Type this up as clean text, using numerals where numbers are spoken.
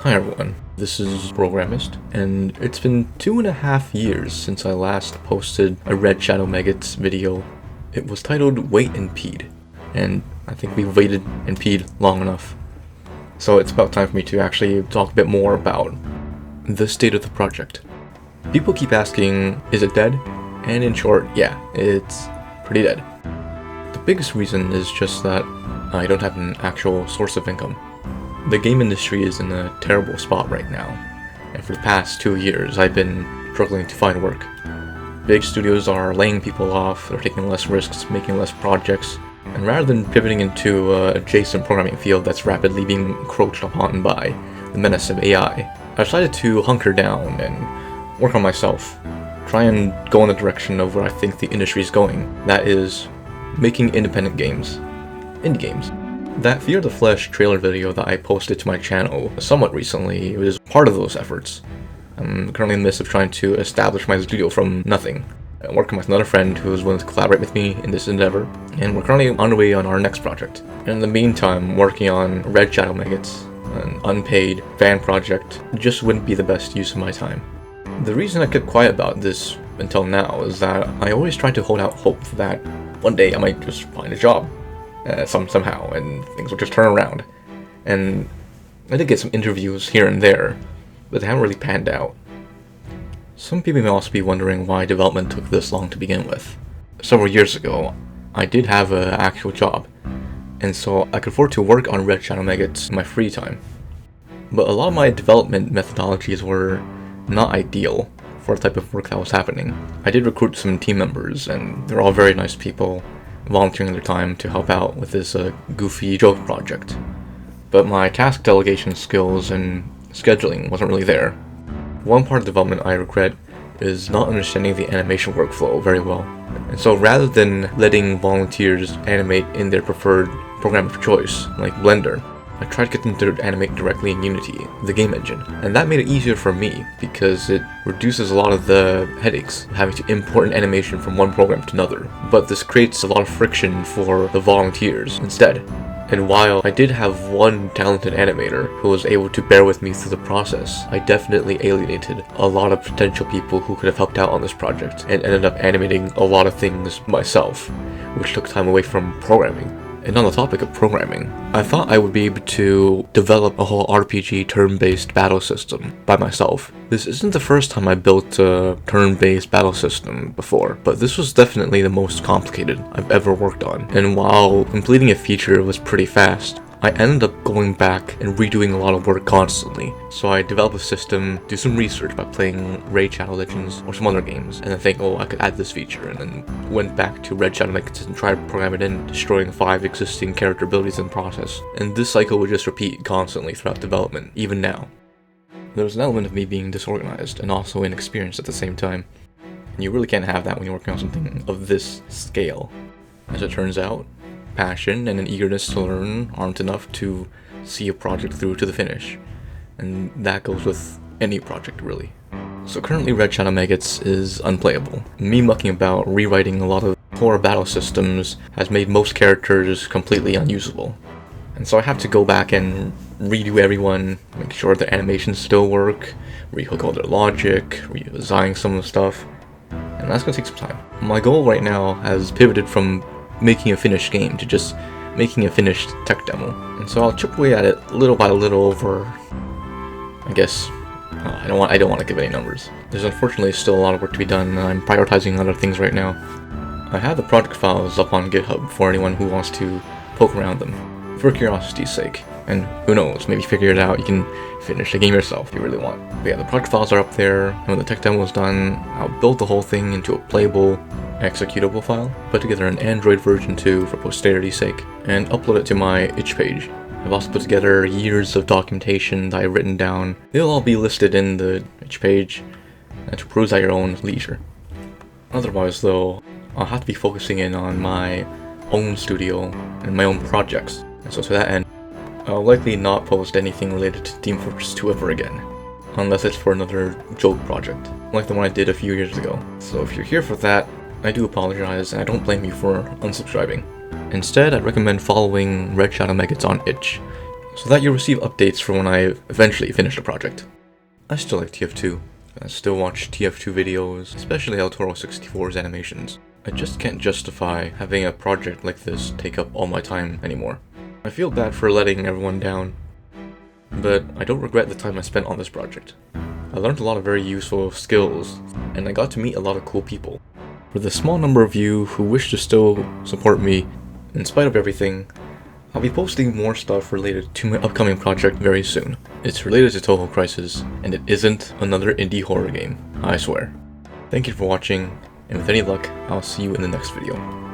Hi everyone, this is Programmist, and it's been 2.5 years since I last posted a Red Shadow Maggots video. It was titled Wait and Peed, and I think we've waited and peed long enough. So it's about time for me to actually talk a bit more about the state of the project. People keep asking, is it dead? And in short, yeah, it's pretty dead. The biggest reason is just that I don't have an actual source of income. The game industry is in a terrible spot right now, and for the past 2 years I've been struggling to find work. Big studios are laying people off, they're taking less risks, making less projects, and rather than pivoting into an adjacent programming field that's rapidly being encroached upon by the menace of AI, I decided to hunker down and work on myself, try and go in the direction of where I think the industry is going, that is, making independent games. Indie games. That Fear the Flesh trailer video that I posted to my channel somewhat recently was part of those efforts. I'm currently in the midst of trying to establish my studio from nothing. I'm working with another friend who is willing to collaborate with me in this endeavor, and we're currently on the way on our next project. And in the meantime, working on Red Shadow Maggots, an unpaid fan project, just wouldn't be the best use of my time. The reason I kept quiet about this until now is that I always tried to hold out hope that one day I might just find a job. Somehow, and things will just turn around. And I did get some interviews here and there, but they haven't really panned out. Some people may also be wondering why development took this long to begin with. Several years ago, I did have an actual job, and so I could afford to work on Red Shadow Maggots in my free time. But a lot of my development methodologies were not ideal for the type of work that was happening. I did recruit some team members, and they're all very nice people, volunteering their time to help out with this goofy joke project. But my task delegation skills and scheduling wasn't really there. One part of development I regret is not understanding the animation workflow very well. And so rather than letting volunteers animate in their preferred program of choice, like Blender, I tried to get them to animate directly in Unity, the game engine, and that made it easier for me because it reduces a lot of the headaches of having to import an animation from one program to another. But this creates a lot of friction for the volunteers instead. And while I did have one talented animator who was able to bear with me through the process, I definitely alienated a lot of potential people who could have helped out on this project and ended up animating a lot of things myself, which took time away from programming. And on the topic of programming, I thought I would be able to develop a whole RPG turn-based battle system by myself. This isn't the first time I built a turn-based battle system before, but this was definitely the most complicated I've ever worked on. And while completing a feature was pretty fast, I ended up going back and redoing a lot of work constantly. So I developed a system, do some research by playing Raid Shadow Legends or some other games, and then think, oh, I could add this feature, and then went back to Red Shadow Maggots and tried to program it in, destroying 5 existing character abilities in the process. And this cycle would just repeat constantly throughout development, even now. There was an element of me being disorganized and also inexperienced at the same time. And you really can't have that when you're working on something of this scale. As it turns out, passion and an eagerness to learn aren't enough to see a project through to the finish, and that goes with any project really. So currently Red Shadow Maggots is unplayable. Me mucking about rewriting a lot of core battle systems has made most characters completely unusable, and so I have to go back and redo everyone, make sure their animations still work, rehook all their logic, redesign some of the stuff, and that's gonna take some time. My goal right now has pivoted from making a finished game to just making a finished tech demo. And so I'll chip away at it little by little over, I guess, I don't want to give any numbers. There's unfortunately still a lot of work to be done, and I'm prioritizing other things right now. I have the project files up on GitHub for anyone who wants to poke around them, for curiosity's sake. And who knows, maybe figure it out, you can finish the game yourself if you really want. But yeah, the project files are up there, and when the tech demo is done, I'll build the whole thing into a playable, executable file, put together an Android version 2 for posterity's sake, and upload it to my itch page. I've also put together years of documentation that I've written down. They'll all be listed in the itch page to peruse at your own leisure. Otherwise though, I'll have to be focusing in on my own studio and my own projects, and so to that end, I'll likely not post anything related to Team Fortress 2 ever again, unless it's for another joke project, like the one I did a few years ago. So if you're here for that, I do apologize, and I don't blame you for unsubscribing. Instead, I'd recommend following Red Shadow Maggots on itch. so that you'll receive updates for when I eventually finish the project. I still like TF2. I still watch TF2 videos, especially El Toro 64's animations. I just can't justify having a project like this take up all my time anymore. I feel bad for letting everyone down, but I don't regret the time I spent on this project. I learned a lot of very useful skills, and I got to meet a lot of cool people. For the small number of you who wish to still support me, in spite of everything, I'll be posting more stuff related to my upcoming project very soon. It's related to Toho Crisis, and it isn't another indie horror game, I swear. Thank you for watching, and with any luck, I'll see you in the next video.